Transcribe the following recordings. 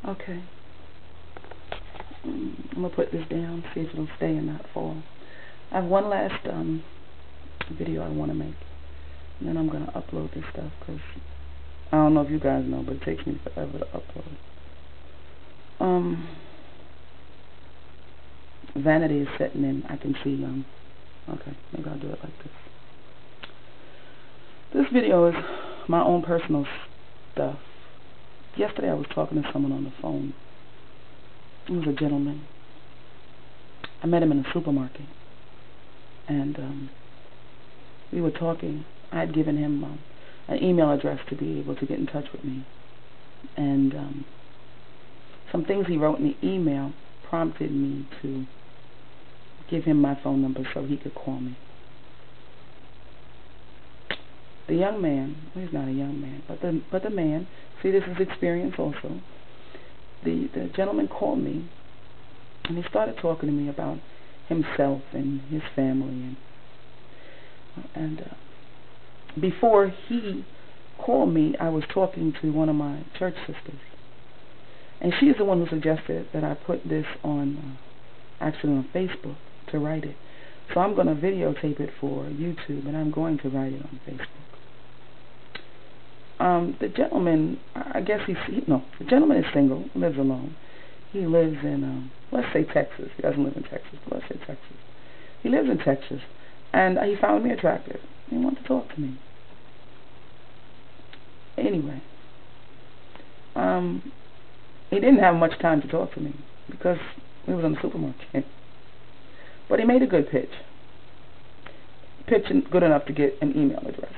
Okay. I'm going to put this down, see if it'll stay and not fall. I have one last video I want to make. And then I'm going to upload this stuff because I don't know if you guys know, but it takes me forever to upload. Vanity is setting in. I can see, okay, maybe I'll do it like this. This video is my own personal stuff. Yesterday I was talking to someone on the phone. It was a gentleman. I met him in a supermarket. And we were talking. I had given him an email address to be able to get in touch with me. And some things he wrote in the email prompted me to give him my phone number so he could call me. The young man, well, he's not a young man, but the man, see, this is experience also. The gentleman called me, and he started talking to me about himself and his family, and before he called me, I was talking to one of my church sisters, and she's the one who suggested that I put this on, actually on Facebook, to write it. So I'm going to videotape it for YouTube, and I'm going to write it on Facebook. The gentleman, I guess the gentleman is single, lives alone. He lives in, let's say Texas. He doesn't live in Texas, but let's say Texas. He lives in Texas, and he found me attractive. He wanted to talk to me. Anyway, he didn't have much time to talk to me because we was in the supermarket. But he made a good pitch. Pitching good enough to get an email address.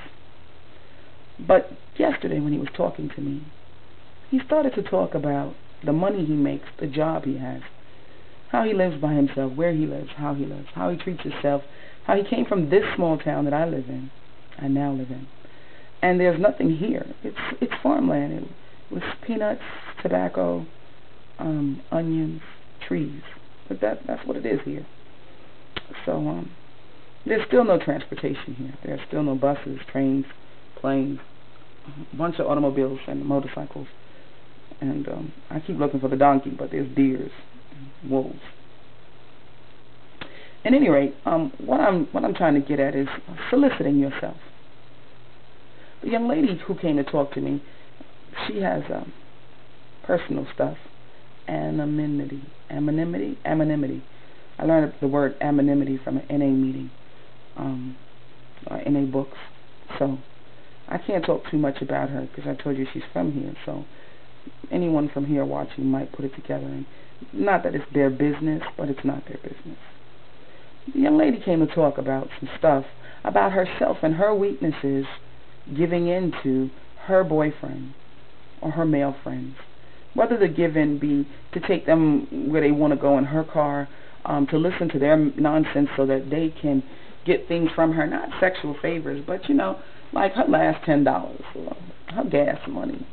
But yesterday when he was talking to me, he started to talk about the money he makes, the job he has, how he lives by himself, where he lives, how he treats himself, how he came from this small town that I now live in. And there's nothing here. It's farmland. It was peanuts, tobacco, onions, trees. But that's what it is here. So there's still no transportation here. There's still no buses, trains, planes, a bunch of automobiles and motorcycles. And I keep looking for the donkey, but there's deers and wolves. At any rate, what I'm trying to get at is soliciting yourself. The young lady who came to talk to me, she has personal stuff, anonymity. I learned the word anonymity from an NA meeting, NA books. So I can't talk too much about her because I told you she's from here. So anyone from here watching might put it together. And not that it's their business, but it's not their business. The young lady came to talk about some stuff about herself and her weaknesses giving in to her boyfriend or her male friends. Whether the give in be to take them where they want to go in her car, to listen to their nonsense so that they can get things from her, not sexual favors, but, like her last $10 or her gas money,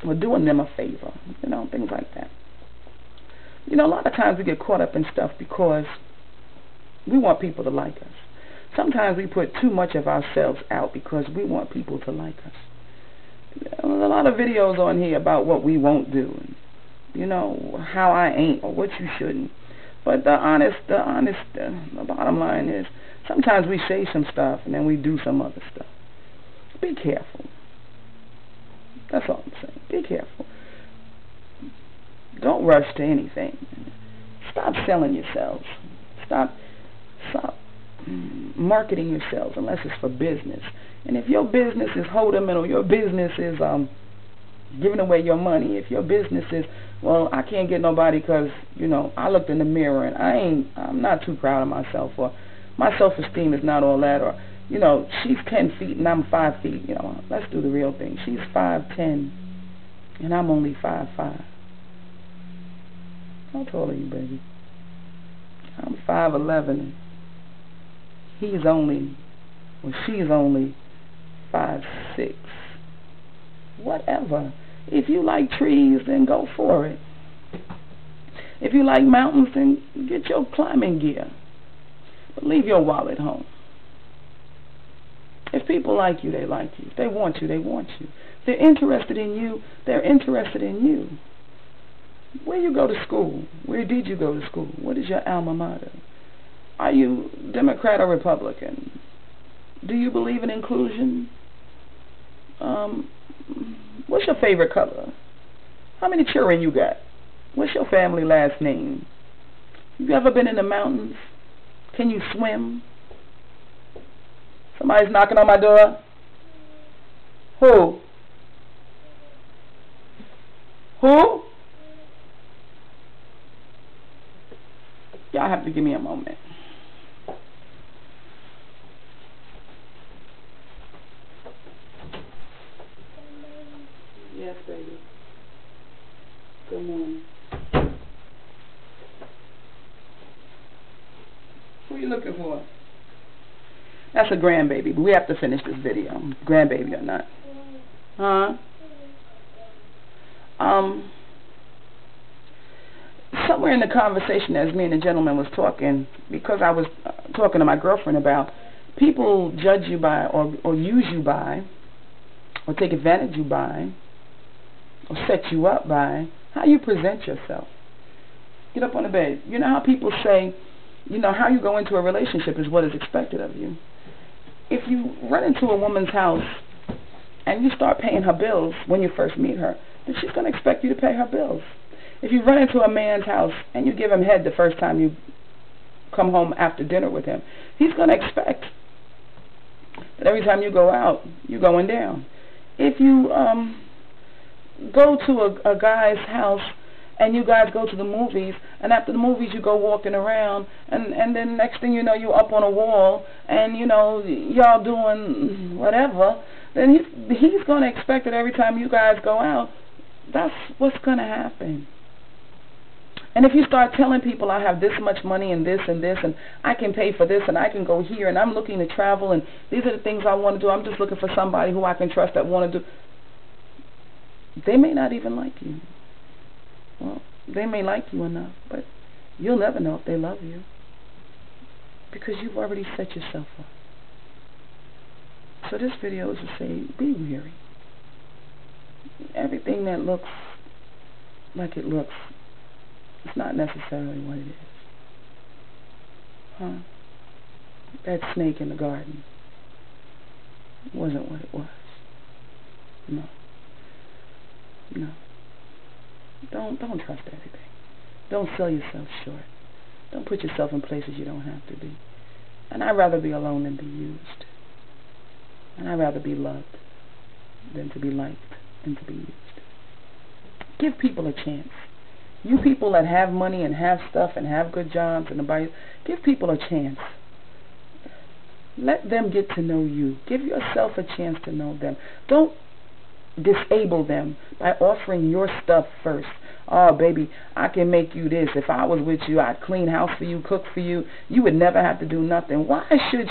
or doing them a favor, things like that. A lot of times we get caught up in stuff because we want people to like us. Sometimes we put too much of ourselves out because we want people to like us. There's a lot of videos on here about what we won't do, and, how I ain't or what you shouldn't. But the bottom line is, sometimes we say some stuff and then we do some other stuff. Be careful. That's all I'm saying. Be careful. Don't rush to anything. Stop selling yourselves. Stop marketing yourselves unless it's for business. And if your business is hold'em or your business is giving away your money, if your business is, well, I can't get nobody because, I looked in the mirror and I'm not too proud of myself, or my self-esteem is not all that, or, she's 10 feet and I'm 5 feet, let's do the real thing. She's 5'10" and I'm only 5'5". How tall are you, baby? I'm 5'11". She's only 5'6". Whatever. If you like trees, then go for it. If you like mountains, then get your climbing gear. But leave your wallet home. If people like you, they like you. If they want you, they want you. If they're interested in you, they're interested in you. Where you go to school? Where did you go to school? What is your alma mater? Are you Democrat or Republican? Do you believe in inclusion? What's your favorite color? How many children you got? What's your family last name? Have you ever been in the mountains? Can you swim? Somebody's knocking on my door. Who? Who? Y'all have to give me a moment. Yes, baby. Good morning. Who are you looking for? That's a grandbaby, but we have to finish this video. Grandbaby or not. Huh? Somewhere in the conversation as me and the gentleman was talking, because I was talking to my girlfriend about people judge you by or use you by or take advantage of you by or set you up by how you present yourself. Get up on the bed. You know how people say, you know, how you go into a relationship is what is expected of you. If you run into a woman's house and you start paying her bills when you first meet her, then she's going to expect you to pay her bills. If you run into a man's house and you give him head the first time you come home after dinner with him, he's going to expect that every time you go out, you're going down. If you go to a guy's house and you guys go to the movies, and after the movies you go walking around, and then next thing you know you're up on a wall, and you know y'all doing whatever, then he's going to expect that every time you guys go out, that's what's going to happen. And if you start telling people I have this much money and this, and I can pay for this and I can go here and I'm looking to travel and these are the things I want to do, I'm just looking for somebody who I can trust that want to do, they may not even like you. Well, they may like you enough, but you'll never know if they love you because you've already set yourself up. So this video is to say, be wary. Everything that looks like it looks, it's not necessarily what it is. Huh? That snake in the garden wasn't what it was. No. No. Don't trust everything. Don't sell yourself short. Don't put yourself in places you don't have to be. And I'd rather be alone than be used. And I'd rather be loved than to be liked and to be used. Give people a chance. You people that have money and have stuff and have good jobs and give people a chance. Let them get to know you. Give yourself a chance to know them. Don't disable them by offering your stuff first. Oh, baby, I can make you this. If I was with you, I'd clean house for you, cook for you. You would never have to do nothing. Why should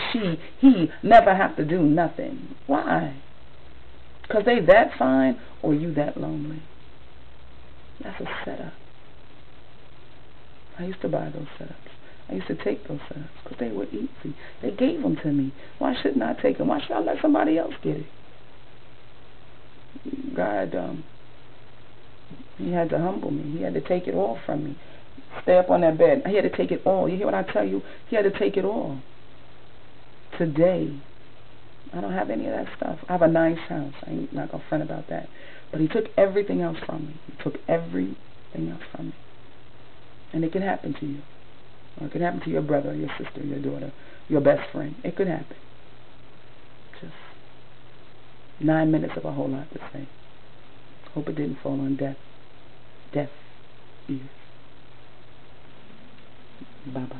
he never have to do nothing? Why? Because they that fine or you that lonely? That's a setup. I used to buy those setups. I used to take those setups because they were easy. They gave them to me. Why shouldn't I take them? Why should I let somebody else get it? God, he had to humble me. He had to take it all from me. Stay up on that bed. He had to take it all. You hear what I tell you? He had to take it all. Today, I don't have any of that stuff. I have a nice house. I ain't not going to front about that. But he took everything else from me. He took everything else from me. And it can happen to you. Or it could happen to your brother, your sister, your daughter, your best friend. It could happen. Just 9 minutes of a whole lot to say. Hope it didn't fall on deaf ears. Bye-bye.